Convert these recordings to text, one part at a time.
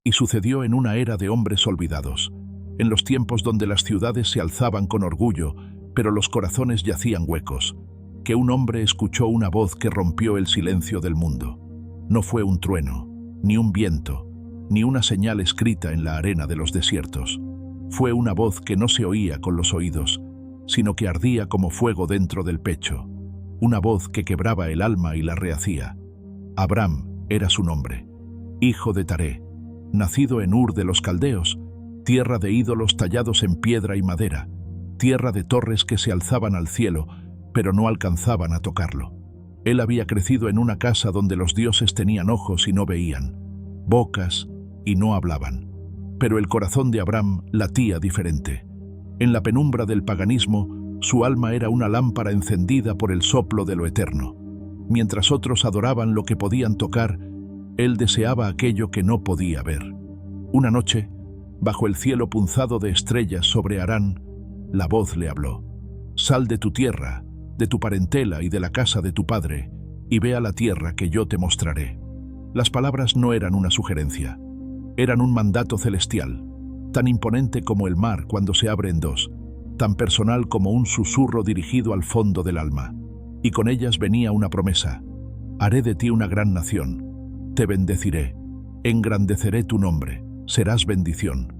Y sucedió en una era de hombres olvidados, en los tiempos donde las ciudades se alzaban con orgullo, pero los corazones yacían huecos, que un hombre escuchó una voz que rompió el silencio del mundo. No fue un trueno, ni un viento, ni una señal escrita en la arena de los desiertos. Fue una voz que no se oía con los oídos, sino que ardía como fuego dentro del pecho. Una voz que quebraba el alma y la rehacía. Abram era su nombre, hijo de Taré, nacido en Ur de los Caldeos, tierra de ídolos tallados en piedra y madera, tierra de torres que se alzaban al cielo, pero no alcanzaban a tocarlo. Él había crecido en una casa donde los dioses tenían ojos y no veían, bocas y no hablaban. Pero el corazón de Abram latía diferente. En la penumbra del paganismo, su alma era una lámpara encendida por el soplo de lo eterno. Mientras otros adoraban lo que podían tocar, él deseaba aquello que no podía ver. Una noche, bajo el cielo punzado de estrellas sobre Harán, la voz le habló: «Sal de tu tierra, de tu parentela y de la casa de tu padre, y ve a la tierra que yo te mostraré». Las palabras no eran una sugerencia, eran un mandato celestial, tan imponente como el mar cuando se abre en dos, tan personal como un susurro dirigido al fondo del alma. Y con ellas venía una promesa: «Haré de ti una gran nación, te bendeciré, engrandeceré tu nombre, serás bendición».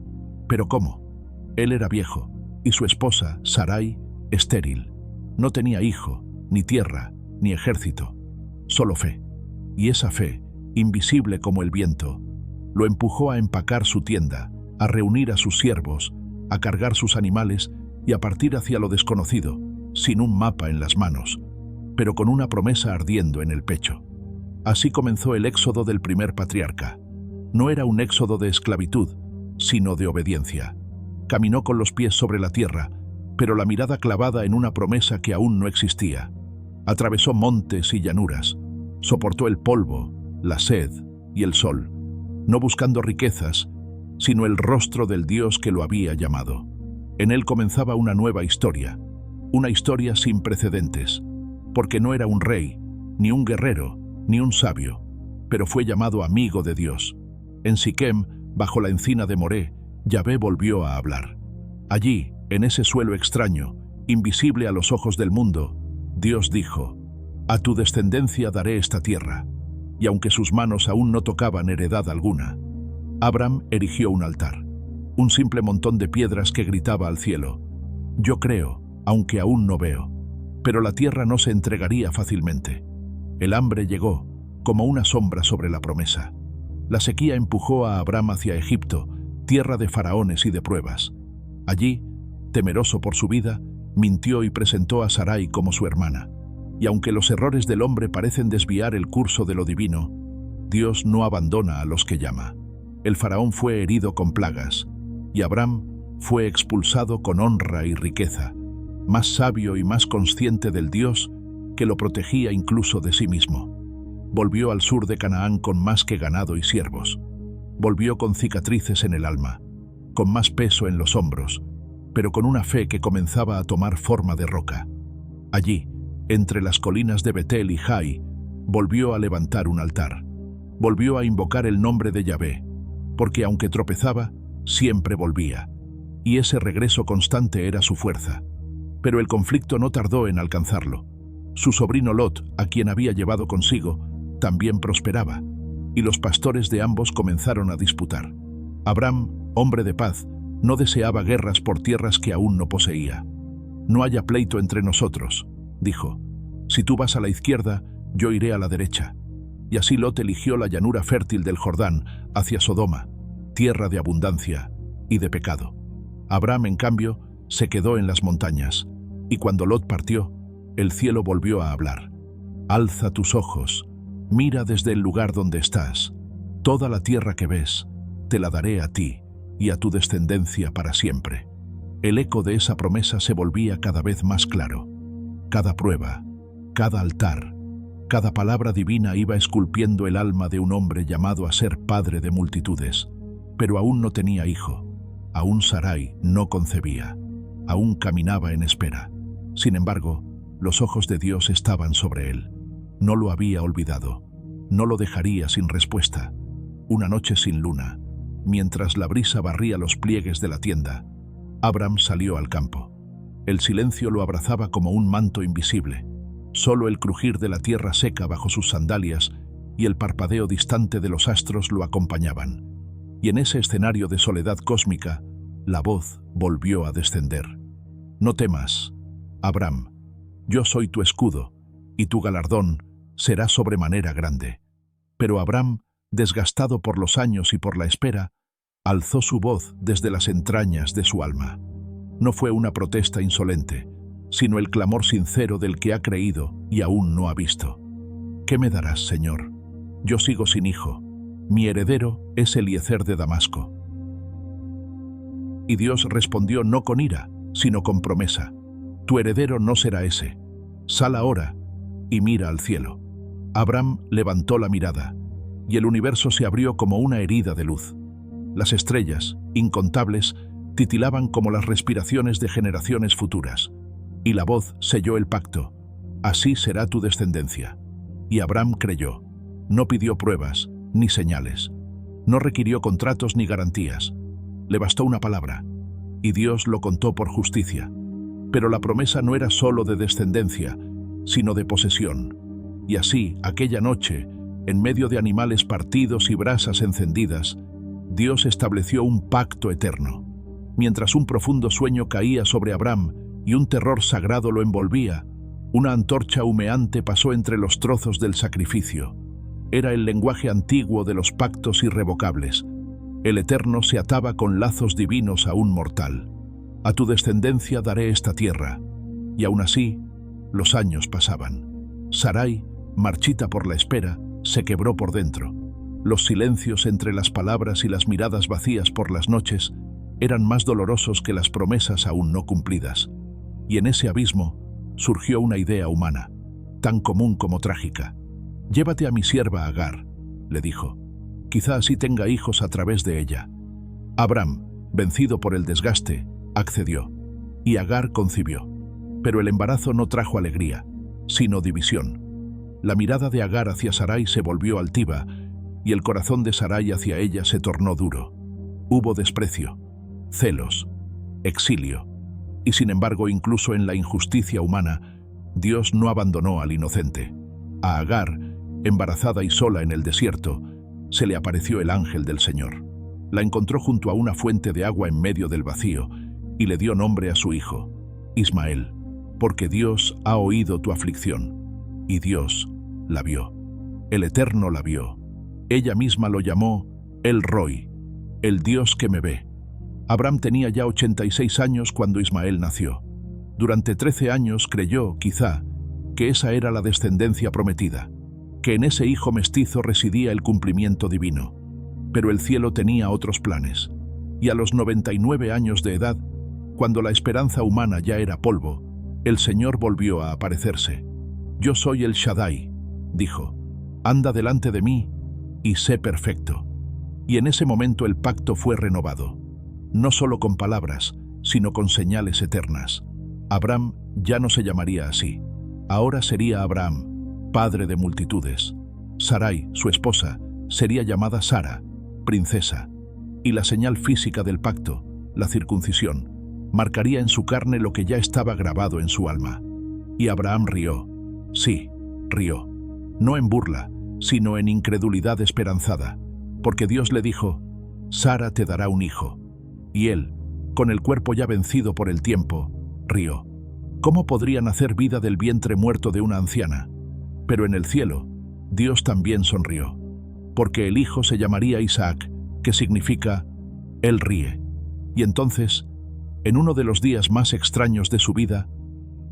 ¿Pero cómo? Él era viejo, y su esposa, Sarai, estéril. No tenía hijo, ni tierra, ni ejército, solo fe. Y esa fe, invisible como el viento, lo empujó a empacar su tienda, a reunir a sus siervos, a cargar sus animales y a partir hacia lo desconocido, sin un mapa en las manos, pero con una promesa ardiendo en el pecho. Así comenzó el éxodo del primer patriarca. No era un éxodo de esclavitud, sino de obediencia. Caminó con los pies sobre la tierra, pero la mirada clavada en una promesa que aún no existía. Atravesó montes y llanuras, soportó el polvo, la sed y el sol, no buscando riquezas, sino el rostro del Dios que lo había llamado. En él comenzaba una nueva historia, una historia sin precedentes, porque no era un rey, ni un guerrero, ni un sabio, pero fue llamado amigo de Dios. En Siquem, bajo la encina de Moré, Yahvé volvió a hablar. Allí, en ese suelo extraño, invisible a los ojos del mundo, Dios dijo: «A tu descendencia daré esta tierra», y aunque sus manos aún no tocaban heredad alguna, Abram erigió un altar, un simple montón de piedras que gritaba al cielo: «Yo creo, aunque aún no veo». Pero la tierra no se entregaría fácilmente. El hambre llegó, como una sombra sobre la promesa. La sequía empujó a Abram hacia Egipto, tierra de faraones y de pruebas. Allí, temeroso por su vida, mintió y presentó a Sarai como su hermana. Y aunque los errores del hombre parecen desviar el curso de lo divino, Dios no abandona a los que llama. El faraón fue herido con plagas, y Abram fue expulsado con honra y riqueza, más sabio y más consciente del Dios que lo protegía incluso de sí mismo. Volvió al sur de Canaán con más que ganado y siervos. Volvió con cicatrices en el alma, con más peso en los hombros, pero con una fe que comenzaba a tomar forma de roca. Allí, entre las colinas de Betel y Jai, volvió a levantar un altar. Volvió a invocar el nombre de Yahvé, porque aunque tropezaba, siempre volvía. Y ese regreso constante era su fuerza. Pero el conflicto no tardó en alcanzarlo. Su sobrino Lot, a quien había llevado consigo, también prosperaba, y los pastores de ambos comenzaron a disputar. Abram, hombre de paz, no deseaba guerras por tierras que aún no poseía. «No haya pleito entre nosotros», dijo. «Si tú vas a la izquierda, yo iré a la derecha». Y así Lot eligió la llanura fértil del Jordán hacia Sodoma, tierra de abundancia y de pecado. Abram, en cambio, se quedó en las montañas, y cuando Lot partió, el cielo volvió a hablar. «Alza tus ojos, mira desde el lugar donde estás. Toda la tierra que ves, te la daré a ti y a tu descendencia para siempre». El eco de esa promesa se volvía cada vez más claro. Cada prueba, cada altar, cada palabra divina iba esculpiendo el alma de un hombre llamado a ser padre de multitudes. Pero aún no tenía hijo, aún Sarai no concebía, aún caminaba en espera. Sin embargo, los ojos de Dios estaban sobre él. No lo había olvidado, no lo dejaría sin respuesta. Una noche sin luna, mientras la brisa barría los pliegues de la tienda, Abram salió al campo. El silencio lo abrazaba como un manto invisible. Solo el crujir de la tierra seca bajo sus sandalias y el parpadeo distante de los astros lo acompañaban. Y en ese escenario de soledad cósmica, la voz volvió a descender. «No temas, Abram, yo soy tu escudo, y tu galardón será sobremanera grande». Pero Abram, desgastado por los años y por la espera, alzó su voz desde las entrañas de su alma. No fue una protesta insolente, sino el clamor sincero del que ha creído y aún no ha visto. «¿Qué me darás, Señor? Yo sigo sin hijo. Mi heredero es Eliezer de Damasco». Y Dios respondió no con ira, sino con promesa. «Tu heredero no será ese. Sal ahora y mira al cielo». Abram levantó la mirada, y el universo se abrió como una herida de luz. Las estrellas, incontables, titilaban como las respiraciones de generaciones futuras. Y la voz selló el pacto: «Así será tu descendencia». Y Abram creyó. No pidió pruebas ni señales. No requirió contratos ni garantías. Le bastó una palabra, y Dios lo contó por justicia. Pero la promesa no era solo de descendencia, sino de posesión. Y así, aquella noche, en medio de animales partidos y brasas encendidas, Dios estableció un pacto eterno. Mientras un profundo sueño caía sobre Abram y un terror sagrado lo envolvía, una antorcha humeante pasó entre los trozos del sacrificio. Era el lenguaje antiguo de los pactos irrevocables. El Eterno se ataba con lazos divinos a un mortal. «A tu descendencia daré esta tierra». Y aún así, los años pasaban. Sarai, marchita por la espera, se quebró por dentro. Los silencios entre las palabras y las miradas vacías por las noches eran más dolorosos que las promesas aún no cumplidas. Y en ese abismo surgió una idea humana, tan común como trágica. «Llévate a mi sierva Agar», le dijo. «Quizá así tenga hijos a través de ella». Abram, vencido por el desgaste, accedió, y Agar concibió. Pero el embarazo no trajo alegría, sino división. La mirada de Agar hacia Sarai se volvió altiva, y el corazón de Sarai hacia ella se tornó duro. Hubo desprecio, celos, exilio, y sin embargo, incluso en la injusticia humana, Dios no abandonó al inocente. A Agar, embarazada y sola en el desierto, se le apareció el ángel del Señor. La encontró junto a una fuente de agua en medio del vacío y le dio nombre a su hijo, Ismael, porque Dios ha oído tu aflicción. Y Dios la vio. El Eterno la vio. Ella misma lo llamó El Roi, el Dios que me ve. Abram tenía ya 86 años cuando Ismael nació. Durante 13 años creyó, quizá, que esa era la descendencia prometida, que en ese hijo mestizo residía el cumplimiento divino. Pero el cielo tenía otros planes, y a los 99 años de edad, cuando la esperanza humana ya era polvo, el Señor volvió a aparecerse. «Yo soy el Shaddai», dijo. «Anda delante de mí y sé perfecto». Y en ese momento el pacto fue renovado, no solo con palabras, sino con señales eternas. Abram ya no se llamaría así. Ahora sería Abraham, padre de multitudes. Sarai, su esposa, sería llamada Sara, princesa. Y la señal física del pacto, la circuncisión, marcaría en su carne lo que ya estaba grabado en su alma. Y Abraham rió. Sí, rió. No en burla, sino en incredulidad esperanzada, porque Dios le dijo: «Sara te dará un hijo». Y él, con el cuerpo ya vencido por el tiempo, rió. ¿Cómo podría nacer vida del vientre muerto de una anciana? Pero en el cielo, Dios también sonrió, porque el hijo se llamaría Isaac, que significa «Él ríe». Y entonces, en uno de los días más extraños de su vida,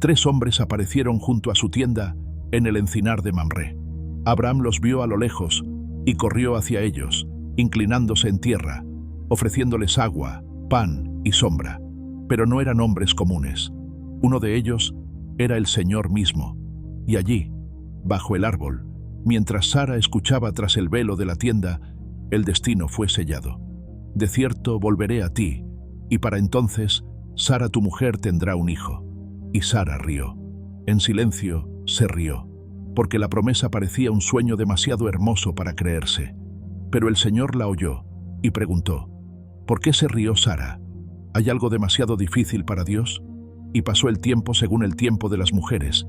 3 hombres aparecieron junto a su tienda en el encinar de Mamré. Abraham los vio a lo lejos y corrió hacia ellos, inclinándose en tierra, ofreciéndoles agua, pan y sombra. Pero no eran hombres comunes. Uno de ellos era el Señor mismo. Y allí, bajo el árbol, mientras Sara escuchaba tras el velo de la tienda, el destino fue sellado. «De cierto volveré a ti, y para entonces Sara tu mujer tendrá un hijo». Y Sara rió. En silencio se rió, porque la promesa parecía un sueño demasiado hermoso para creerse. Pero el Señor la oyó, y preguntó: ¿por qué se rió Sara? ¿Hay algo demasiado difícil para Dios? Y pasó el tiempo según el tiempo de las mujeres,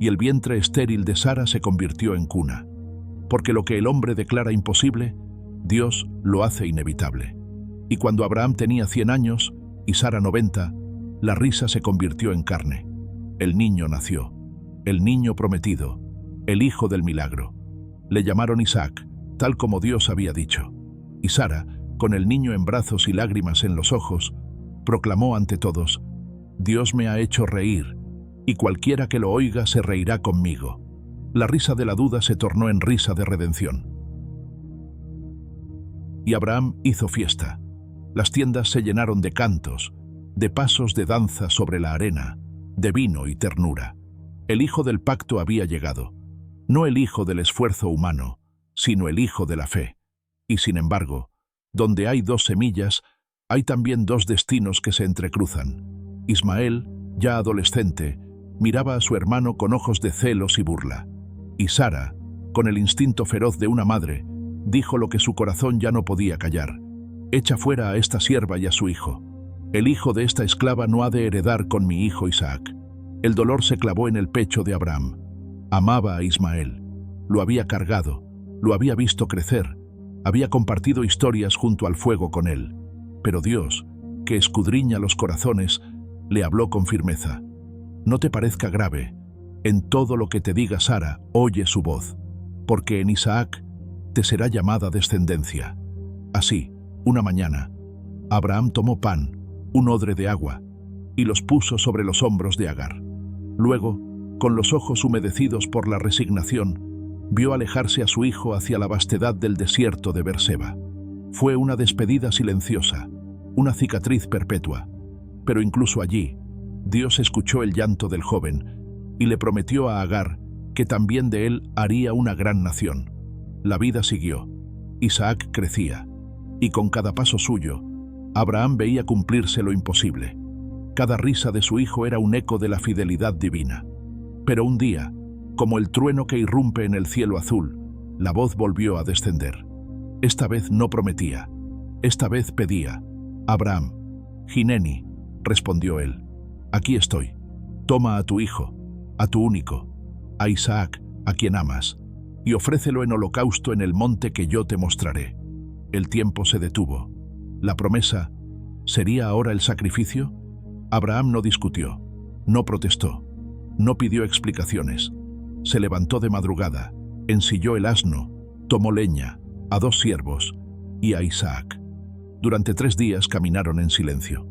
y el vientre estéril de Sara se convirtió en cuna. Porque lo que el hombre declara imposible, Dios lo hace inevitable. Y cuando Abraham tenía 100 años y Sara 90, la risa se convirtió en carne. El niño nació, el niño prometido, el hijo del milagro. Le llamaron Isaac, tal como Dios había dicho. Y Sara, con el niño en brazos y lágrimas en los ojos, proclamó ante todos: Dios me ha hecho reír, y cualquiera que lo oiga se reirá conmigo. La risa de la duda se tornó en risa de redención. Y Abraham hizo fiesta. Las tiendas se llenaron de cantos, de pasos de danza sobre la arena, de vino y ternura. El hijo del pacto había llegado, no el hijo del esfuerzo humano, sino el hijo de la fe. Y sin embargo, donde hay dos semillas, hay también dos destinos que se entrecruzan. Ismael, ya adolescente, miraba a su hermano con ojos de celos y burla. Y Sara, con el instinto feroz de una madre, dijo lo que su corazón ya no podía callar: echa fuera a esta sierva y a su hijo. El hijo de esta esclava no ha de heredar con mi hijo Isaac. El dolor se clavó en el pecho de Abraham. Amaba a Ismael, lo había cargado, lo había visto crecer, había compartido historias junto al fuego con él. Pero Dios, que escudriña los corazones, le habló con firmeza: no te parezca grave, en todo lo que te diga Sara, oye su voz, porque en Isaac te será llamada descendencia. Así, una mañana, Abraham tomó pan, un odre de agua, y los puso sobre los hombros de Agar. Luego, con los ojos humedecidos por la resignación, vio alejarse a su hijo hacia la vastedad del desierto de Berseba. Fue una despedida silenciosa, una cicatriz perpetua, pero incluso allí, Dios escuchó el llanto del joven y le prometió a Agar que también de él haría una gran nación. La vida siguió. Isaac crecía, y con cada paso suyo, Abraham veía cumplirse lo imposible. Cada risa de su hijo era un eco de la fidelidad divina. Pero un día, como el trueno que irrumpe en el cielo azul, la voz volvió a descender. Esta vez no prometía, esta vez pedía: Abraham. Hineni, respondió él, aquí estoy. Toma a tu hijo, a tu único, a Isaac, a quien amas, y ofrécelo en holocausto en el monte que yo te mostraré. El tiempo se detuvo. La promesa, ¿sería ahora el sacrificio? Abraham no discutió, no protestó, no pidió explicaciones. Se levantó de madrugada, ensilló el asno, tomó leña, a 2 siervos y a Isaac. Durante 3 días caminaron en silencio.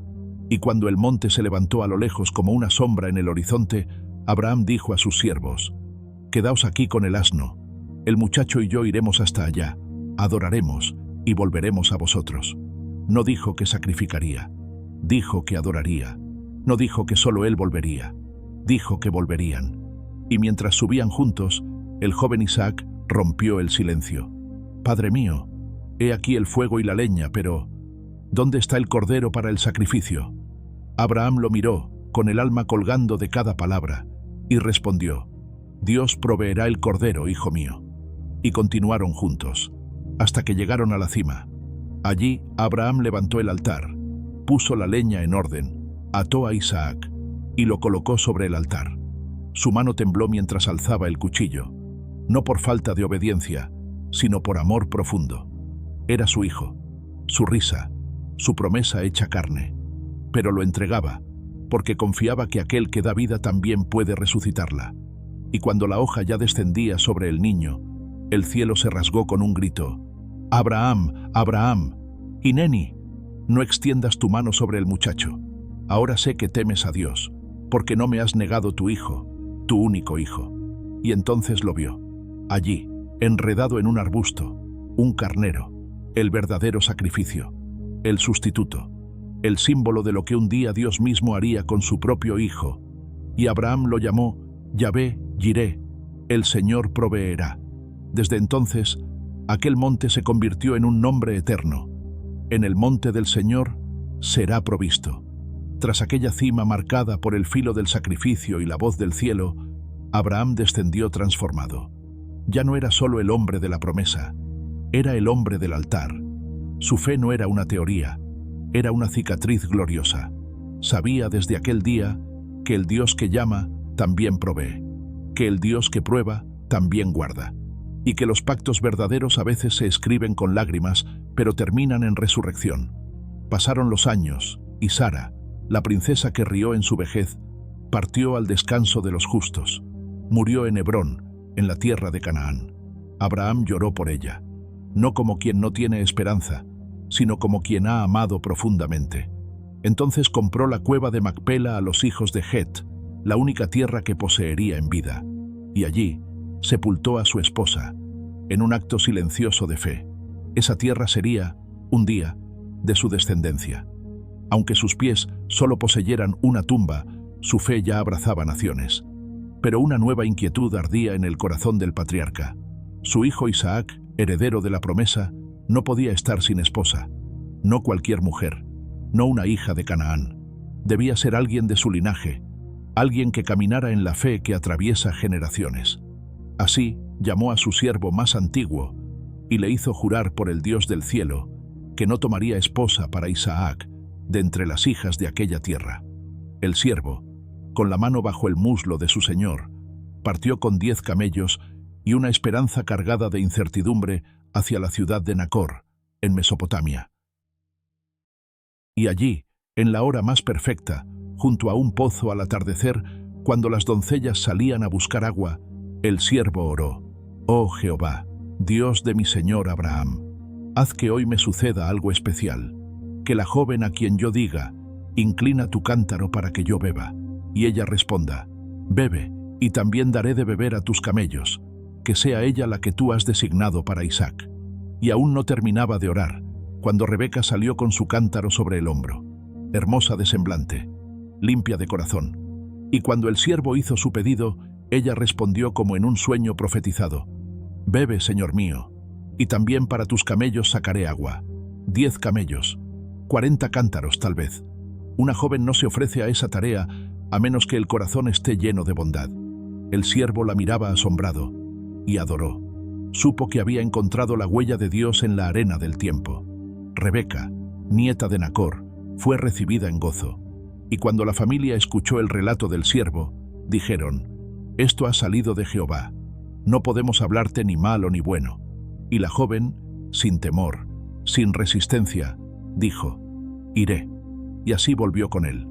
Y cuando el monte se levantó a lo lejos como una sombra en el horizonte, Abraham dijo a sus siervos: quedaos aquí con el asno, el muchacho y yo iremos hasta allá, adoraremos y volveremos a vosotros. No dijo que sacrificaría, dijo que adoraría. No dijo que solo él volvería, dijo que volverían. Y mientras subían juntos, el joven Isaac rompió el silencio. Padre mío, he aquí el fuego y la leña, pero ¿dónde está el cordero para el sacrificio? Abraham lo miró, con el alma colgando de cada palabra, y respondió: Dios proveerá el cordero, hijo mío. Y continuaron juntos, hasta que llegaron a la cima. Allí Abraham levantó el altar, puso la leña en orden, ató a Isaac y lo colocó sobre el altar. Su mano tembló mientras alzaba el cuchillo, no por falta de obediencia, sino por amor profundo. Era su hijo, su risa, su promesa hecha carne, pero lo entregaba, porque confiaba que aquel que da vida también puede resucitarla. Y cuando la hoja ya descendía sobre el niño, el cielo se rasgó con un grito: Abraham, Abraham, Hineni, no extiendas tu mano sobre el muchacho. Ahora sé que temes a Dios, porque no me has negado tu hijo, tu único hijo. Y entonces lo vio, allí, enredado en un arbusto, un carnero, el verdadero sacrificio, el sustituto, el símbolo de lo que un día Dios mismo haría con su propio hijo. Y Abraham lo llamó Yahvé Jireh, el Señor proveerá. Desde entonces, aquel monte se convirtió en un nombre eterno. En el monte del Señor será provisto. Tras aquella cima marcada por el filo del sacrificio y la voz del cielo, Abraham descendió transformado. Ya no era solo el hombre de la promesa, era el hombre del altar. Su fe no era una teoría, era una cicatriz gloriosa. Sabía desde aquel día que el Dios que llama también provee, que el Dios que prueba también guarda, y que los pactos verdaderos a veces se escriben con lágrimas, pero terminan en resurrección. Pasaron los años, y Sara, la princesa que rió en su vejez, partió al descanso de los justos. Murió en Hebrón, en la tierra de Canaán. Abraham lloró por ella, no como quien no tiene esperanza, sino como quien ha amado profundamente. Entonces compró la cueva de Macpela a los hijos de Het, la única tierra que poseería en vida, y allí sepultó a su esposa, en un acto silencioso de fe. Esa tierra sería, un día, de su descendencia. Aunque sus pies solo poseyeran una tumba, su fe ya abrazaba naciones. Pero una nueva inquietud ardía en el corazón del patriarca. Su hijo Isaac, heredero de la promesa, no podía estar sin esposa. No cualquier mujer, no una hija de Canaán. Debía ser alguien de su linaje, alguien que caminara en la fe que atraviesa generaciones. Así llamó a su siervo más antiguo y le hizo jurar por el Dios del cielo que no tomaría esposa para Isaac de entre las hijas de aquella tierra. El siervo, con la mano bajo el muslo de su señor, partió con 10 camellos y una esperanza cargada de incertidumbre hacia la ciudad de Nacor, en Mesopotamia. Y allí, en la hora más perfecta, junto a un pozo al atardecer, cuando las doncellas salían a buscar agua, el siervo oró: «Oh Jehová, Dios de mi señor Abraham, haz que hoy me suceda algo especial, que la joven a quien yo diga, inclina tu cántaro para que yo beba, y ella responda, bebe, y también daré de beber a tus camellos, que sea ella la que tú has designado para Isaac». Y aún no terminaba de orar, cuando Rebeca salió con su cántaro sobre el hombro, hermosa de semblante, limpia de corazón. Y cuando el siervo hizo su pedido, ella respondió como en un sueño profetizado: «Bebe, señor mío, y también para tus camellos sacaré agua, 10 camellos, 40 cántaros tal vez». Una joven no se ofrece a esa tarea a menos que el corazón esté lleno de bondad. El siervo la miraba asombrado y adoró. Supo que había encontrado la huella de Dios en la arena del tiempo. Rebeca, nieta de Nacor, fue recibida en gozo. Y cuando la familia escuchó el relato del siervo, dijeron: «Esto ha salido de Jehová. No podemos hablarte ni malo ni bueno». Y la joven, sin temor, sin resistencia, dijo: «Iré». Y así volvió con él.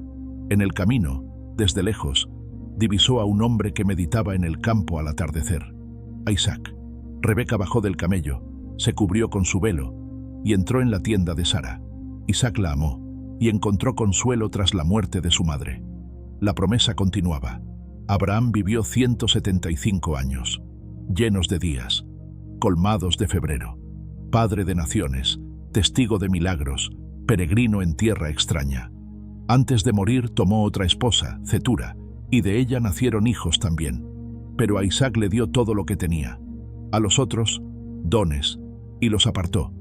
En el camino, desde lejos, divisó a un hombre que meditaba en el campo al atardecer: a Isaac. Rebeca bajó del camello, se cubrió con su velo y entró en la tienda de Sara. Isaac la amó y encontró consuelo tras la muerte de su madre. La promesa continuaba. Abraham vivió 175 años, llenos de días, colmados de febrero, padre de naciones, testigo de milagros, peregrino en tierra extraña. Antes de morir tomó otra esposa, Cetura, y de ella nacieron hijos también. Pero a Isaac le dio todo lo que tenía. A los otros, dones, y los apartó.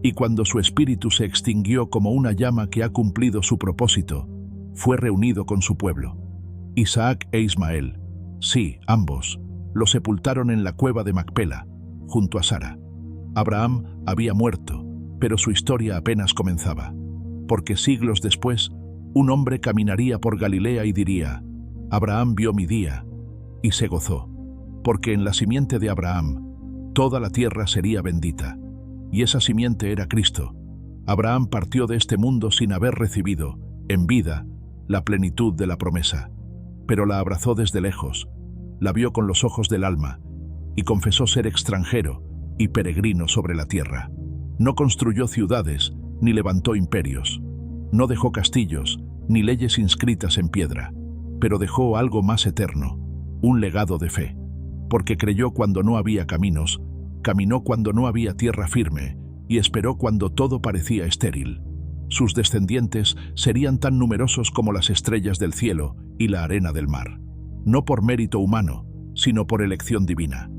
Y cuando su espíritu se extinguió como una llama que ha cumplido su propósito, fue reunido con su pueblo. Isaac e Ismael, sí, ambos, lo sepultaron en la cueva de Macpela, junto a Sara. Abraham había muerto, pero su historia apenas comenzaba, porque siglos después, un hombre caminaría por Galilea y diría: «Abraham vio mi día», y se gozó, porque en la simiente de Abraham, toda la tierra sería bendita, y esa simiente era Cristo. Abraham partió de este mundo sin haber recibido, en vida, la plenitud de la promesa, pero la abrazó desde lejos, la vio con los ojos del alma, y confesó ser extranjero y peregrino sobre la tierra. No construyó ciudades, ni levantó imperios. No dejó castillos, ni leyes inscritas en piedra, pero dejó algo más eterno, un legado de fe. Porque creyó cuando no había caminos, caminó cuando no había tierra firme, y esperó cuando todo parecía estéril. Sus descendientes serían tan numerosos como las estrellas del cielo y la arena del mar. No por mérito humano, sino por elección divina.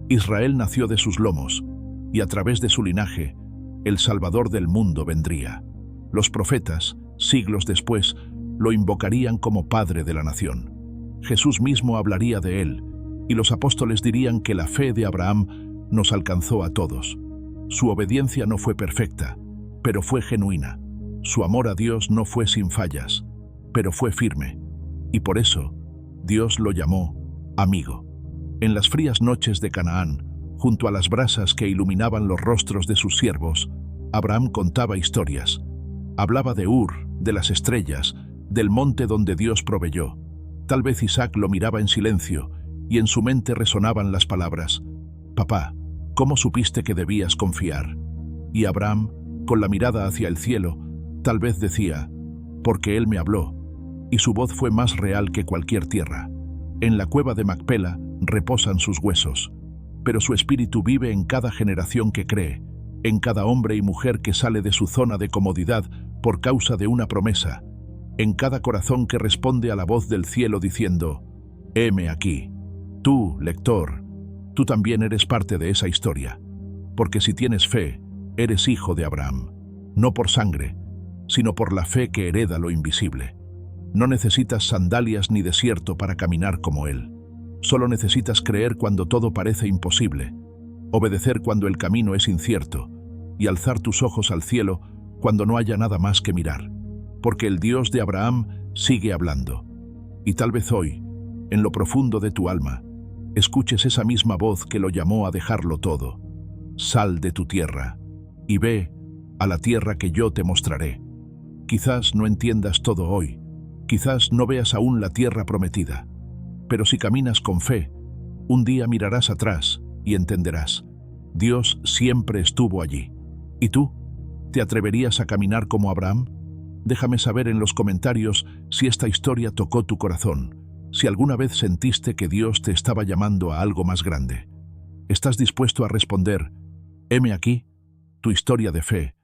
Israel nació de sus lomos, y a través de su linaje, el Salvador del mundo vendría. Los profetas, siglos después, lo invocarían como Padre de la nación. Jesús mismo hablaría de él, y los apóstoles dirían que la fe de Abraham nos alcanzó a todos. Su obediencia no fue perfecta, pero fue genuina. Su amor a Dios no fue sin fallas, pero fue firme. Y por eso, Dios lo llamó amigo. En las frías noches de Canaán, junto a las brasas que iluminaban los rostros de sus siervos, Abraham contaba historias. Hablaba de Ur, de las estrellas, del monte donde Dios proveyó. Tal vez Isaac lo miraba en silencio, y en su mente resonaban las palabras: «Papá, ¿cómo supiste que debías confiar?» Y Abraham, con la mirada hacia el cielo, tal vez decía: «Porque él me habló», y su voz fue más real que cualquier tierra. En la cueva de Macpela reposan sus huesos, pero su espíritu vive en cada generación que cree, en cada hombre y mujer que sale de su zona de comodidad por causa de una promesa, en cada corazón que responde a la voz del cielo diciendo: «Heme aquí». Tú, lector, tú también eres parte de esa historia, porque si tienes fe, eres hijo de Abraham, no por sangre, sino por la fe que hereda lo invisible. No necesitas sandalias ni desierto para caminar como él. Solo necesitas creer cuando todo parece imposible, obedecer cuando el camino es incierto y alzar tus ojos al cielo cuando no haya nada más que mirar, porque el Dios de Abraham sigue hablando. Y tal vez hoy, en lo profundo de tu alma, escuches esa misma voz que lo llamó a dejarlo todo. Sal de tu tierra y ve a la tierra que yo te mostraré. Quizás no entiendas todo hoy, quizás no veas aún la tierra prometida, pero si caminas con fe, un día mirarás atrás y entenderás: Dios siempre estuvo allí. ¿Y tú? ¿Te atreverías a caminar como Abraham? Déjame saber en los comentarios si esta historia tocó tu corazón, si alguna vez sentiste que Dios te estaba llamando a algo más grande. ¿Estás dispuesto a responder: «Heme aquí»? Tu historia de fe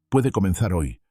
puede comenzar hoy,